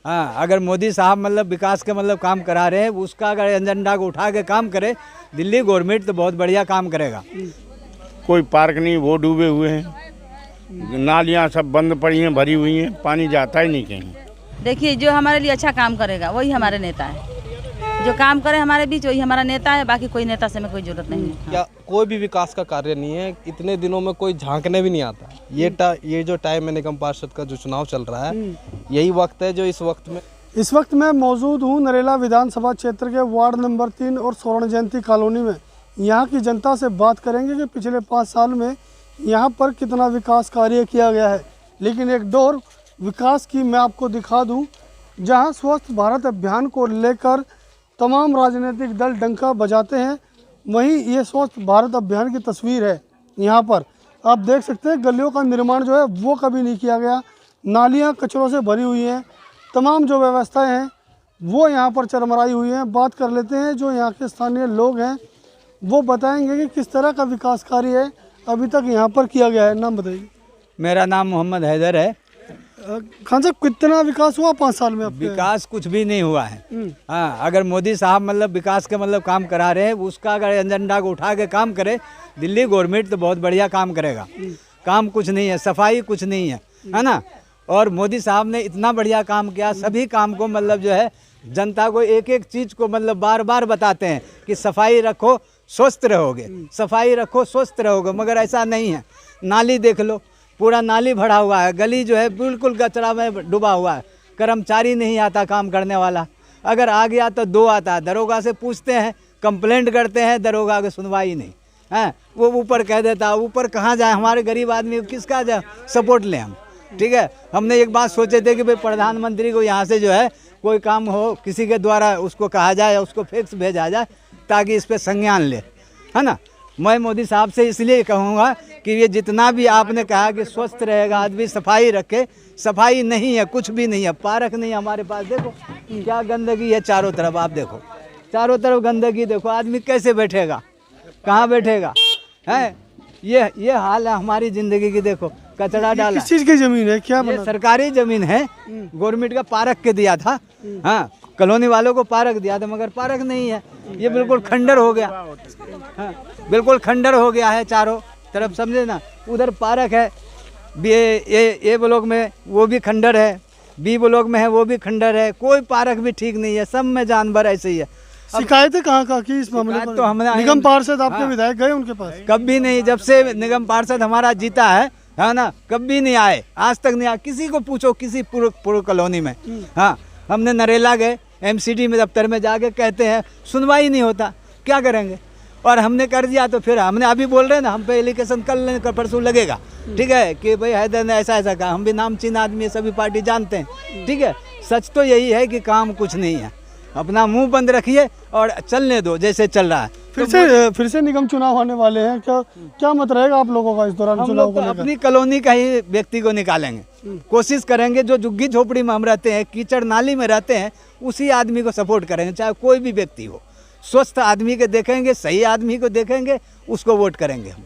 हाँ, अगर मोदी साहब मतलब विकास के मतलब काम करा रहे हैं, उसका अगर एजेंडा को उठा के काम करे दिल्ली गवर्नमेंट तो बहुत बढ़िया काम करेगा। कोई पार्क नहीं, वो डूबे हुए हैं, नालियाँ सब बंद पड़ी हैं, भरी हुई हैं, पानी जाता ही नहीं कहीं। देखिए, जो हमारे लिए अच्छा काम करेगा वही हमारे नेता है, जो काम करे हमारे बीच वही हमारा नेता है, बाकी कोई नेता से हमें कोई जरूरत नहीं है। या कोई भी विकास का कार्य नहीं है, इतने दिनों में कोई झांकने भी नहीं आता। ये जो टाइम है निगम पार्षद का जो चुनाव चल रहा है, यही वक्त है जो इस वक्त मैं मौजूद हूँ नरेला विधानसभा क्षेत्र के वार्ड नंबर 3 और स्वर्ण जयंती कॉलोनी में। यहाँ की जनता से बात करेंगे कि पिछले 5 साल में यहाँ पर कितना विकास कार्य किया गया है। लेकिन एक दौर विकास की मैं आपको दिखा दूँ, जहाँ स्वच्छ भारत अभियान को लेकर तमाम राजनीतिक दल डंका बजाते हैं, वहीं ये स्वच्छ भारत अभियान की तस्वीर है। यहाँ पर आप देख सकते हैं गलियों का निर्माण जो है वो कभी नहीं किया गया, नालियाँ कचरों से भरी हुई हैं, तमाम जो व्यवस्थाएं हैं वो यहाँ पर चरमराई हुई हैं। बात कर लेते हैं जो यहाँ के स्थानीय लोग हैं, वो बताएंगे कि किस तरह का विकास कार्य है अभी तक यहाँ पर किया गया है। नाम बताइए। मेरा नाम मोहम्मद हैदर है। खान साहब, कितना विकास हुआ 5 साल में? विकास कुछ भी नहीं हुआ है। हाँ, अगर मोदी साहब मतलब विकास के मतलब काम करा रहे हैं, उसका अगर एजेंडा को उठा के काम करे दिल्ली गवर्नमेंट तो बहुत बढ़िया काम करेगा। काम कुछ नहीं है, सफाई कुछ नहीं है ना। और मोदी साहब ने इतना बढ़िया काम किया, सभी काम को मतलब जो है जनता को एक एक चीज़ को मतलब बार बार बताते हैं कि सफाई रखो स्वस्थ रहोगे, सफाई रखो स्वस्थ रहोगे, मगर ऐसा नहीं है। नाली देख लो, पूरा नाली भरा हुआ है, गली जो है बिल्कुल कचरा में डूबा हुआ है, कर्मचारी नहीं आता काम करने वाला, अगर आ गया तो 2 आता है, दरोगा से पूछते हैं, कंप्लेंट करते हैं, दरोगा की सुनवाई नहीं है, वो ऊपर कह देता। ऊपर कहाँ जाए, हमारे गरीब आदमी किसका सपोर्ट लें हम? ठीक है, हमने एक बात सोचे थे कि भाई प्रधानमंत्री को यहाँ से जो है कोई काम हो किसी के द्वारा उसको कहा जाए, उसको फिक्स भेजा जाए ताकि इस पर संज्ञान ले, है ना। मैं मोदी साहब से इसलिए कहूँगा कि ये जितना भी आपने कहा कि स्वस्थ रहेगा आदमी, सफाई रखे, सफाई नहीं है, कुछ भी नहीं है, पार्क नहीं है हमारे पास। देखो क्या गंदगी है चारों तरफ, आप देखो चारों तरफ गंदगी, देखो आदमी कैसे बैठेगा, कहाँ बैठेगा है। ये हाल है हमारी ज़िंदगी की। देखो कचरा डाला। किस चीज़ की ज़मीन है? क्या ये सरकारी ज़मीन है, गवर्नमेंट का पार्क के दिया था। हाँ, कॉलोनी वालों को पार्क दिया था, मगर पार्क नहीं है, ये बिल्कुल खंडर हो गया। हाँ, बिल्कुल खंडर हो गया है चारों तरफ, समझे ना। उधर पार्क है, ए ब्लॉक में वो भी खंडर है, बी ब्लॉक में है वो भी खंडर है, कोई पार्क भी ठीक नहीं है, सब में जानवर ऐसे ही है। शिकायतें कहाँ की इस मामले पर? तो हमने निगम पार्षद आपके विधायक गए उनके पास? कभी नहीं, जब से निगम पार्षद हमारा जीता है ना, कभी नहीं आए, आज तक नहीं आए। किसी को पूछो, किसी पूर्व कॉलोनी में। हाँ, हमने नरेला गए, MCD में दफ्तर में जाके कहते हैं, सुनवाई नहीं होता, क्या करेंगे। और हमने कर दिया तो फिर हमने अभी बोल रहे हैं ना, हम पे एलिगेशन कल परसों लगेगा, ठीक है, कि भाई हैदर ने ऐसा ऐसा कहा। हम भी नामचीन आदमी है, सभी पार्टी जानते हैं, ठीक है। सच तो यही है कि काम कुछ नहीं है, अपना मुंह बंद रखिए और चलने दो जैसे चल रहा है। फिर से निगम चुनाव होने वाले हैं, क्या मत रहेगा आप लोगों का इस दौरान? हम लोग तो अपनी कॉलोनी का ही व्यक्ति को निकालेंगे, कोशिश करेंगे। जो झुग्गी झोपड़ी में हम रहते हैं, कीचड़ नाली में रहते हैं, उसी आदमी को सपोर्ट करेंगे, चाहे कोई भी व्यक्ति हो। स्वस्थ आदमी को देखेंगे, सही आदमी को देखेंगे, उसको वोट करेंगे हम।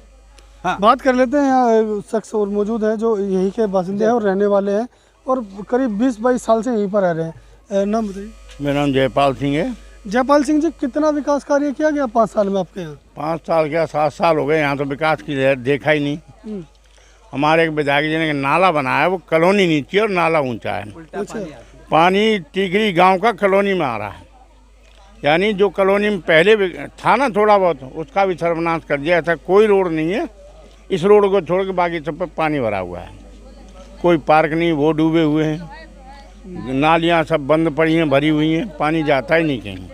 हाँ। बात कर लेते हैं, यहाँ एक शख्स और मौजूद है जो यहीं के बासिंदे हैं और रहने वाले हैं और करीब 20-22 साल से यहीं पर रह रहे हैं। नाम बताइए। मेरा नाम जयपाल सिंह है। जयपाल सिंह जी, कितना विकास कार्य किया गया 5 साल में आपके यहाँ? 5 साल क्या 7 साल हो गए, यहाँ तो विकास की देखा ही नहीं। हमारे एक विधायक जी ने नाला बनाया, वो कॉलोनी नीचे और नाला ऊंचा है। अच्छा। पानी टिकरी गांव का कॉलोनी में आ रहा है, यानी जो कॉलोनी में पहले भी था ना थोड़ा बहुत, उसका भी सर्वनाश कर दिया। ऐसा कोई रोड नहीं है, इस रोड को छोड़ के बाकी सब पर पानी भरा हुआ है। कोई पार्क नहीं, वो डूबे हुए हैं, नालियाँ सब बंद पड़ी हैं, भरी हुई हैं, पानी जाता ही नहीं कहीं।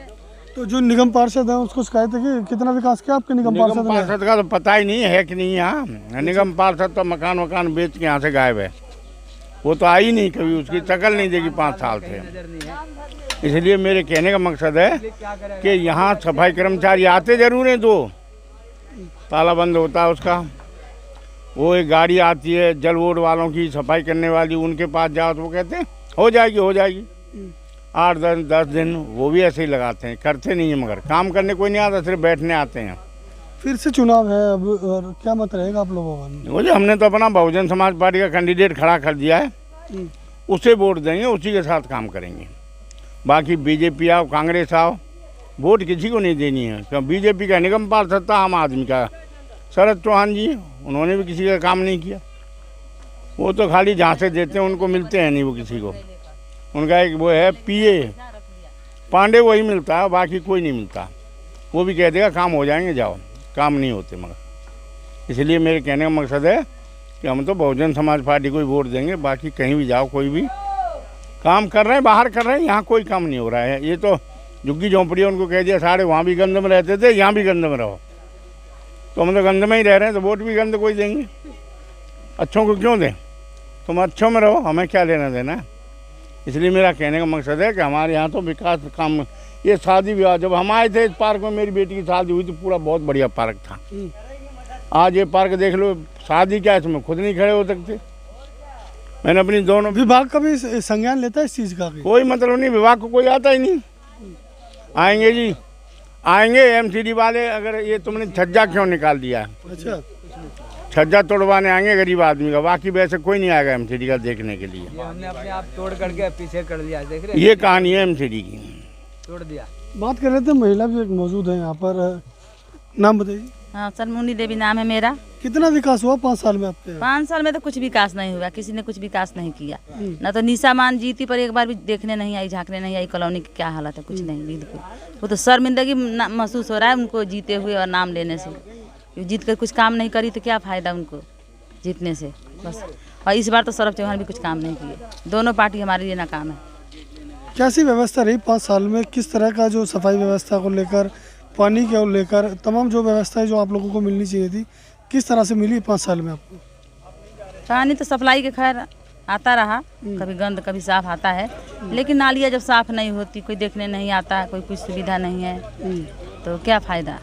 तो जो निगम पार्षद है उसको शिकायत है कि कितना विकास किया आपके निगम पार्षद ने? पार्षद का तो पता ही नहीं है कि नहीं यहाँ। निगम पार्षद तो मकान वकान बेच के यहाँ से गायब है, वो तो आई नहीं कभी, उसकी शक्ल नहीं देखी 5 साल से। इसलिए मेरे कहने का मकसद है कि यहाँ सफाई कर्मचारी आते जरूर हैं, 2 ताला बंद होता है उसका, वो एक गाड़ी आती है जल बोर्ड वालों की सफाई करने वाली, उनके पास जाओ तो वो कहते हैं हो जाएगी 8-10 दिन, वो भी ऐसे ही लगाते हैं, करते नहीं है, मगर काम करने कोई नहीं आता, सिर्फ बैठने आते हैं। फिर से चुनाव है अब, और क्या मत रहेगा आप लोगों का? मुझे हमने तो अपना बहुजन समाज पार्टी का कैंडिडेट खड़ा कर दिया है, उसे वोट देंगे, उसी के साथ काम करेंगे। बाकी बीजेपी आओ कांग्रेस आओ, वोट किसी को नहीं देनी है। क्यों? बीजेपी का निगम पार्षद था आम आदमी का शरद चौहान जी, उन्होंने भी किसी का काम नहीं किया, वो तो खाली झांसे देते हैं, उनको मिलते हैं नहीं वो किसी को। उनका एक वो है पीए पांडे, वही मिलता है, बाकी कोई नहीं मिलता। वो भी कह देगा काम हो जाएंगे, जाओ, काम नहीं होते। मगर इसलिए मेरे कहने का मकसद है कि हम तो बहुजन समाज पार्टी को ही वोट देंगे, बाकी कहीं भी जाओ, कोई भी काम कर रहे हैं बाहर कर रहे हैं, यहाँ कोई काम नहीं हो रहा है। ये तो झुग्गी झोंपड़ी, उनको कह दिया सारे वहाँ भी गंद में रहते थे, यहाँ भी गंद में रहो, तो हम तो गंद में ही रह रहे हैं, तो वोट भी गंद को ही देंगे। अच्छों को क्यों दें? तुम अच्छों में रहो, हमें क्या लेना देना है। इसलिए मेरा कहने का मकसद है कि हमारे यहाँ तो विकास काम, ये शादी विवाह, जब हम आए थे इस पार्क में, मेरी बेटी की शादी हुई तो पूरा बहुत बढ़िया पार्क था। आज ये पार्क देख लो, शादी क्या इसमें खुद नहीं खड़े हो सकते। मैंने अपनी दोनों, विभाग का भी संज्ञान लेता है इस चीज़ का? कोई मतलब नहीं, विभाग को कोई आता ही नहीं। आएंगे जी आएंगे एमसीडी वाले, अगर ये तुमने छज्जा क्यों निकाल दिया है, अच्छा, छज्जा तोड़वाने आएंगे गरीब आदमी का, बाकी वैसे कोई नहीं आएगा एमसीडी का देखने के लिए। हमने अपने आप तोड़ करके पीछे कर दिया, देख रहे ये कहानी है एमसीडी की, तोड़ दिया। बात कर रहे थे, महिला भी एक मौजूद है यहाँ पर। नाम बताइए। हाँ, सलमुनी देवी नाम है मेरा। कितना विकास हुआ 5 साल में आपके यहाँ? 5 साल में तो कुछ विकास नहीं हुआ, किसी ने कुछ विकास नहीं किया। ना तो निशा मान जीती पर एक बार भी देखने नहीं आई, झांकने नहीं आई, कॉलोनी की क्या हालत है, कुछ नहीं, बिल्कुल। वो तो शर्मिंदगी महसूस हो रहा है उनको जीते हुए और नाम लेने से। जीत कर कुछ काम नहीं करी तो क्या फ़ायदा उनको जीतने से, बस। और इस बार तो सौरभ चौहान भी कुछ काम नहीं किए, दोनों पार्टी हमारे लिए नाकाम है। कैसी व्यवस्था रही 5 साल में? किस तरह का जो सफाई व्यवस्था को लेकर, पानी को लेकर, तमाम जो व्यवस्थाएं जो आप लोगों को मिलनी चाहिए थी, किस तरह से मिली 5 साल में आपको? पानी तो सप्लाई के खैर आता रहा, कभी गंद कभी साफ आता है, लेकिन नालियाँ जब साफ नहीं होती, कोई देखने नहीं आता, कोई कुछ सुविधा नहीं है, तो क्या फ़ायदा।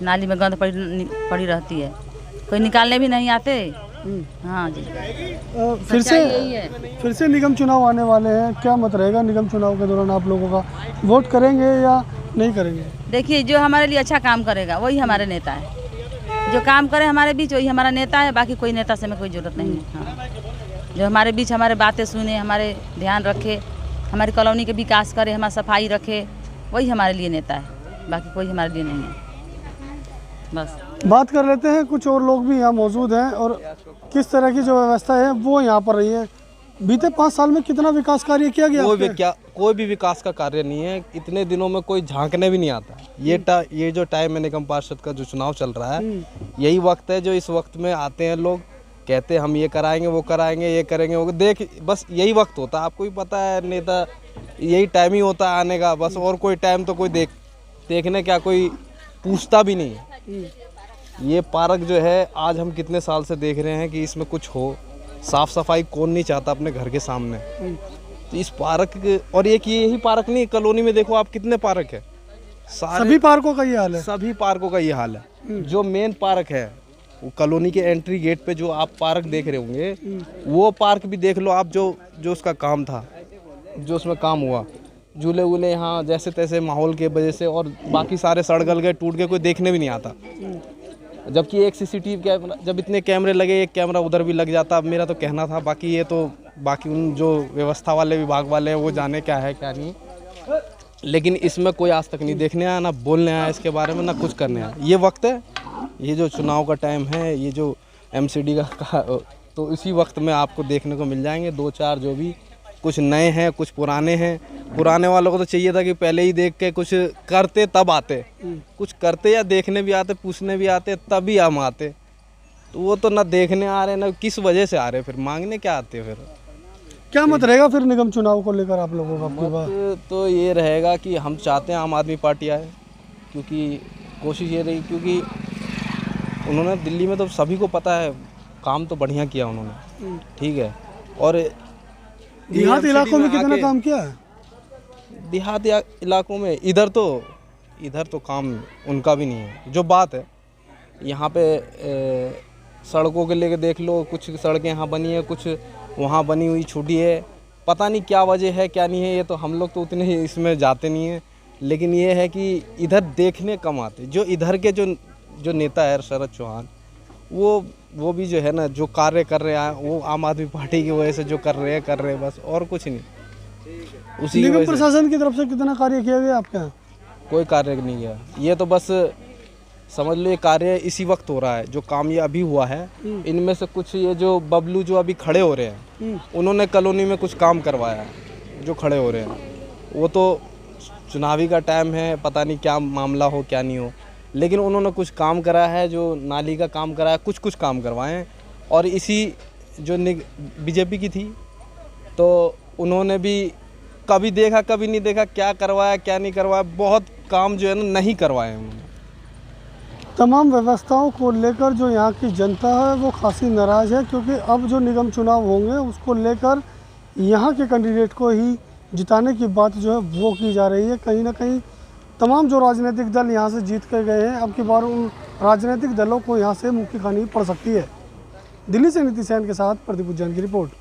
नाली में गंद पड़ी रहती है, कोई निकालने भी नहीं आते। हाँ जी। फिर से निगम चुनाव आने वाले हैं, क्या मत रहेगा निगम चुनाव के दौरान आप लोगों का? वोट करेंगे या नहीं करेंगे? देखिए, जो हमारे लिए अच्छा काम करेगा वही हमारे नेता है, जो काम करे हमारे बीच वही हमारा नेता है, बाकी कोई नेता से हमें कोई ज़रूरत नहीं है। हाँ, जो हमारे बीच हमारे बातें सुने, हमारे ध्यान रखे, हमारी कॉलोनी के विकास करे, हमारा सफाई रखे, वही हमारे लिए नेता है, बाकी कोई हमारे लिए नहीं है, बस। बात कर लेते हैं, कुछ और लोग भी यहाँ मौजूद हैं और किस तरह की जो व्यवस्था है वो यहाँ पर रही है। बीते 5 साल में कितना विकास कार्य किया गया? कोई भी विकास का कार्य नहीं है, इतने दिनों में कोई झांकने भी नहीं आता। ये जो टाइम है निगम पार्षद का जो चुनाव चल रहा है, यही वक्त है जो इस वक्त में आते हैं लोग, कहते हैं हम ये कराएंगे, वो कराएंगे, ये करेंगे, वो देख, बस यही वक्त होता है। आपको भी पता है, नेता यही टाइम ही होता है आने का, बस। और कोई टाइम तो कोई देखने क्या कोई पूछता भी नहीं है। ये पार्क जो है, आज हम कितने साल से देख रहे हैं कि इसमें कुछ हो, साफ सफाई कौन नहीं चाहता अपने घर के सामने। तो इस पार्क, और एक यही पार्क नहीं, कॉलोनी में देखो आप कितने पार्क है, सभी पार्कों का ये हाल है। सभी पार्कों का ये हाल है। जो मेन पार्क है, वो कॉलोनी के एंट्री गेट पे जो आप पार्क देख रहे होंगे, वो पार्क भी देख लो आप, जो उसका काम था, जो उसमें काम हुआ, झूले वूले यहाँ जैसे तैसे माहौल के वजह से, और बाकी सारे सड़ गल गए, टूट गए, कोई देखने भी नहीं आता। जबकि एक सीसीटीवी कैमरा, जब इतने कैमरे लगे एक कैमरा उधर भी लग जाता। अब मेरा तो कहना था, बाकी ये तो बाकी उन जो व्यवस्था वाले विभाग वाले हैं वो जाने क्या है क्या नहीं, लेकिन इसमें कोई आज तक नहीं देखने आया, ना बोलने आया इसके बारे में, ना कुछ करने आया। ये वक्त है, ये जो चुनाव का टाइम है, ये जो MCD का तो इसी वक्त में आपको देखने को मिल जाएंगे 2-4 जो भी, कुछ नए हैं कुछ पुराने हैं। पुराने वालों को तो चाहिए था कि पहले ही देख के कुछ करते तब आते, कुछ करते या देखने भी आते, पूछने भी आते, तभी हम आते। तो वो तो ना देखने आ रहे, ना किस वजह से आ रहे, फिर मांगने क्या आते फिर। क्या मत रहेगा फिर निगम चुनाव को लेकर आप लोगों का आपकी बात? तो ये रहेगा कि हम चाहते हैं आम आदमी पार्टी आए, क्योंकि कोशिश ये रही, क्योंकि उन्होंने दिल्ली में तो सभी को पता है काम तो बढ़िया किया उन्होंने, ठीक है। और देहात इलाकों में कितना काम किया है? देहात इलाकों में इधर तो काम उनका भी नहीं है। जो बात है यहाँ पे सड़कों के लेके देख लो, कुछ सड़कें यहाँ बनी है, कुछ वहाँ बनी हुई छूटी है, पता नहीं क्या वजह है क्या नहीं है, ये तो हम लोग तो उतने ही इसमें जाते नहीं हैं। लेकिन ये है कि इधर देखने कम आते। जो इधर के जो नेता है शरद चौहान, वो भी जो है ना, जो कार्य कर रहे हैं वो आम आदमी पार्टी की वजह से जो कर रहे हैं बस, और कुछ नहीं। उसी निगम प्रशासन की तरफ से कितना कार्य किया गया आपके यहाँ? कोई कार्य नहीं किया। ये तो बस समझ लो ये कार्य इसी वक्त हो रहा है। जो काम ये अभी हुआ है, इनमें से कुछ ये जो बबलू जो अभी खड़े हो रहे हैं, उन्होंने कॉलोनी में कुछ काम करवाया है। जो खड़े हो रहे हैं वो तो चुनावी का टाइम है, पता नहीं क्या मामला हो क्या नहीं हो, लेकिन उन्होंने कुछ काम करा है, जो नाली का काम करा है, कुछ काम करवाए हैं। और इसी जो बीजेपी की थी तो उन्होंने भी कभी देखा कभी नहीं देखा, क्या करवाया क्या नहीं करवाया, बहुत काम जो है ना नहीं करवाए उन्होंने। तमाम व्यवस्थाओं को लेकर जो यहाँ की जनता है वो खासी नाराज़ है, क्योंकि अब जो निगम चुनाव होंगे उसको लेकर यहाँ के कैंडिडेट को ही जिताने की बात जो है वो की जा रही है। कहीं ना कहीं तमाम जो राजनीतिक दल यहाँ से जीत कर गए हैं, अब की बार उन राजनीतिक दलों को यहाँ से मुँह की खानी पड़ सकती है। दिल्ली से नीतीश सेन के साथ प्रदीप उज्जैन की रिपोर्ट।